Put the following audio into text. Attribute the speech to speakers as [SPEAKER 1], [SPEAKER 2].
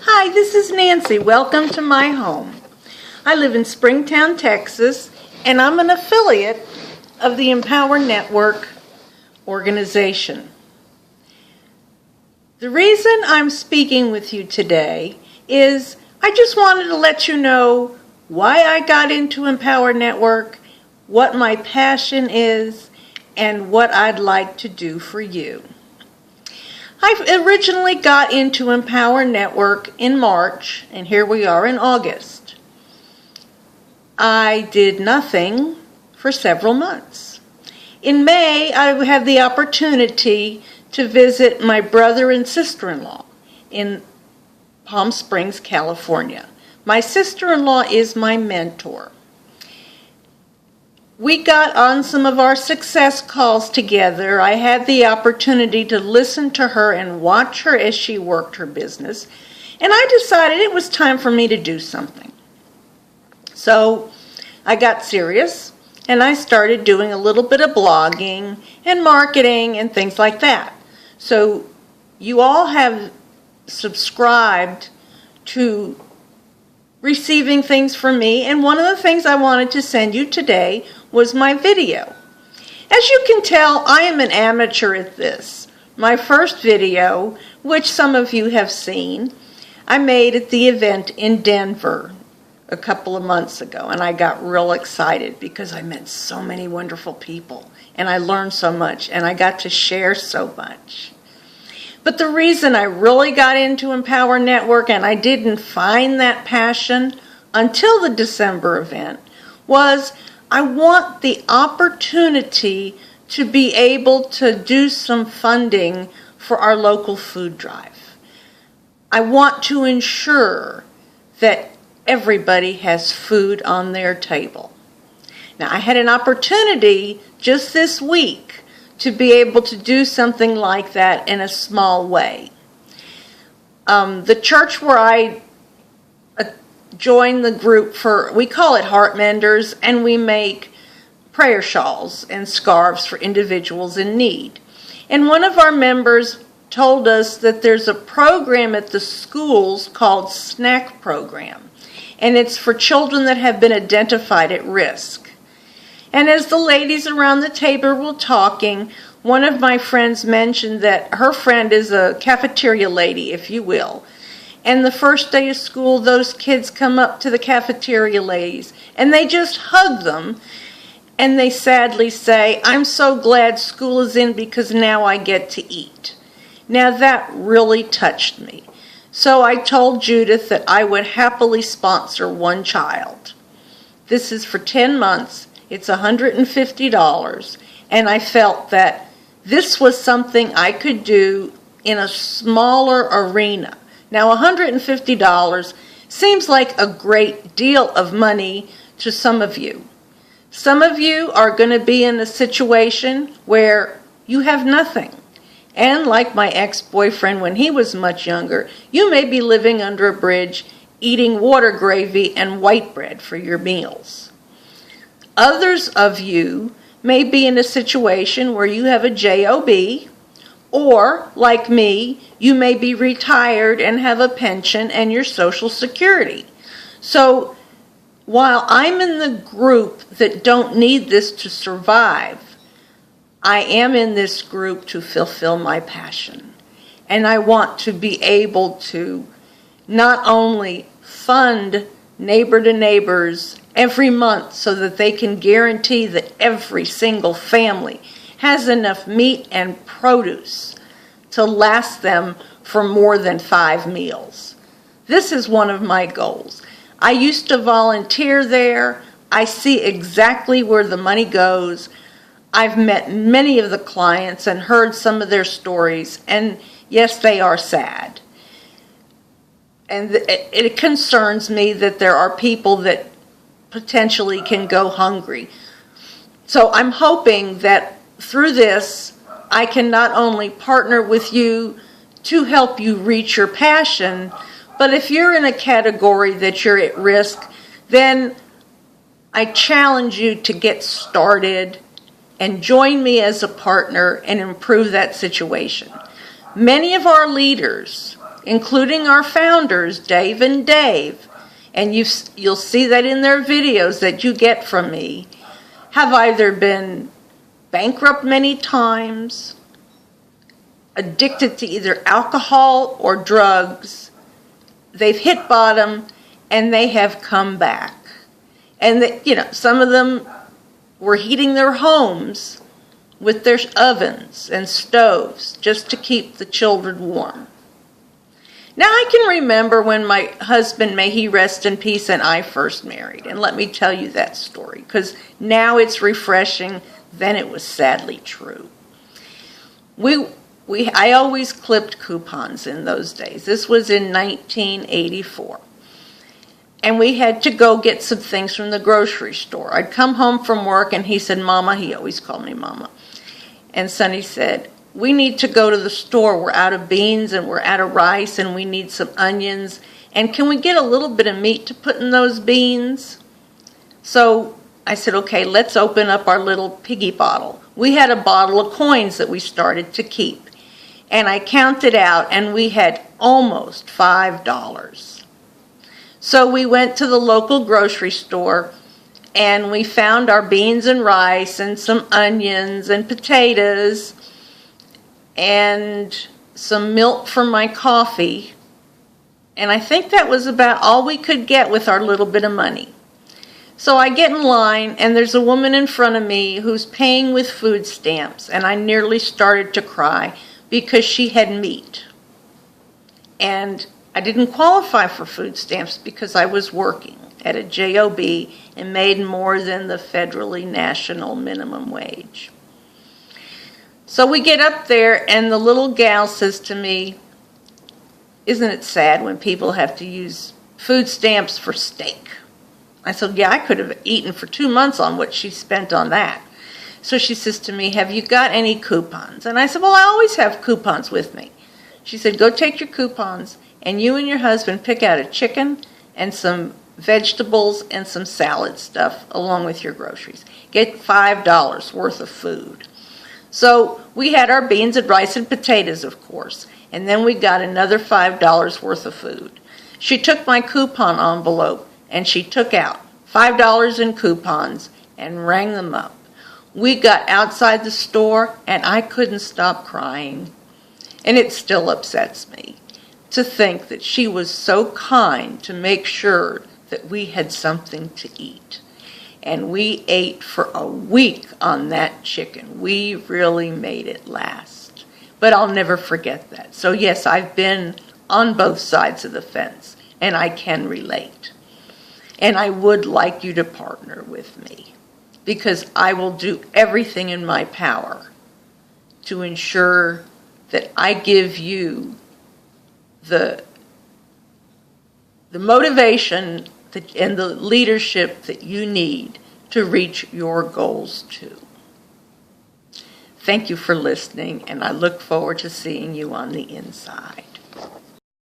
[SPEAKER 1] Hi, this is Nancy. Welcome to my home. I live in Springtown, Texas, and I'm an affiliate of the Empower Network organization. The reason I'm speaking with you today is I just wanted to let you know why I got into Empower Network, what my passion is, and what I'd like to do for you. I originally got into Empower Network in March, and here we are in August. I did nothing for several months. In May, I had the opportunity to visit my brother and sister-in-law in Palm Springs, California. My sister-in-law is my mentor. We got on some of our success calls together. I had the opportunity to listen to her and watch her as she worked her business, and I decided it was time for me to do something. So I got serious, and I started doing a little bit of blogging and marketing and things like that. So you all have subscribed to receiving things from me, and one of the things I wanted to send you today was my video. As you can tell, I am an amateur at this. My first video, which some of you have seen, I made at the event in Denver a couple of months ago, and I got real excited because I met so many wonderful people, and I learned so much, and I got to share so much. But the reason I really got into Empower Network, and I didn't find that passion until the December event, was I want the opportunity to be able to do some funding for our local food drive. I want to ensure that everybody has food on their table. Now, I had an opportunity just this week to be able to do something like that in a small way. The church where I joined the group we call it Heart Menders, and we make prayer shawls and scarves for individuals in need. And one of our members told us that there's a program at the schools called SNAC program, and it's for children that have been identified at risk. And as the ladies around the table were talking, one of my friends mentioned that her friend is a cafeteria lady, if you will. And the first day of school, those kids come up to the cafeteria ladies, and they just hug them, and they sadly say, "I'm so glad school is in because now I get to eat." Now that really touched me. So I told Judith that I would happily sponsor one child. This is for 10 months. It's $150, and I felt that this was something I could do in a smaller arena. Now, $150 seems like a great deal of money to some of you. Some of you are going to be in a situation where you have nothing. And like my ex-boyfriend when he was much younger, you may be living under a bridge, eating water gravy and white bread for your meals. Others of you may be in a situation where you have a job, or, like me, you may be retired and have a pension and your Social Security. So, while I'm in the group that don't need this to survive, I am in this group to fulfill my passion. And I want to be able to not only fund Neighbor to Neighbors every month so that they can guarantee that every single family has enough meat and produce to last them for more than 5 meals. This is one of my goals. I used to volunteer there. I see exactly where the money goes. I've met many of the clients and heard some of their stories, and yes, they are sad. And it concerns me that there are people that potentially can go hungry. So I'm hoping that through this, I can not only partner with you to help you reach your passion, but if you're in a category that you're at risk, then I challenge you to get started and join me as a partner and improve that situation. Many of our leaders including our founders, Dave and Dave, and you'll see that in their videos that you get from me, have either been bankrupt many times, addicted to either alcohol or drugs. They've hit bottom and they have come back. And some of them were heating their homes with their ovens and stoves just to keep the children warm. Now I can remember when my husband, may he rest in peace, and I first married. And let me tell you that story, because now it's refreshing, then it was sadly true. I always clipped coupons in those days. This was in 1984. And we had to go get some things from the grocery store. I'd come home from work and he said, Mama, he always called me Mama. And Sonny said, we need to go to the store. We're out of beans and we're out of rice and we need some onions. And can we get a little bit of meat to put in those beans? So I said, okay, let's open up our little piggy bottle. We had a bottle of coins that we started to keep. And I counted out and we had almost $5. So we went to the local grocery store and we found our beans and rice and some onions and potatoes and some milk for my coffee. And I think that was about all we could get with our little bit of money. So I get in line and there's a woman in front of me who's paying with food stamps, and I nearly started to cry because she had meat. And I didn't qualify for food stamps because I was working at a job and made more than the federally national minimum wage. So we get up there and the little gal says to me, isn't it sad when people have to use food stamps for steak? I said, yeah, I could have eaten for 2 months on what she spent on that. So she says to me, have you got any coupons? And I said, well, I always have coupons with me. She said, go take your coupons and you and your husband pick out a chicken and some vegetables and some salad stuff along with your groceries. Get $5 worth of food. So we had our beans and rice and potatoes, of course, and then we got another $5 worth of food. She took my coupon envelope and she took out $5 in coupons and rang them up. We got outside the store and I couldn't stop crying. And it still upsets me to think that she was so kind to make sure that we had something to eat. And we ate for a week on that chicken. We really made it last. But I'll never forget that. So yes, I've been on both sides of the fence, and I can relate. And I would like you to partner with me, because I will do everything in my power to ensure that I give you the motivation and the leadership that you need to reach your goals too. Thank you for listening, and I look forward to seeing you on the inside.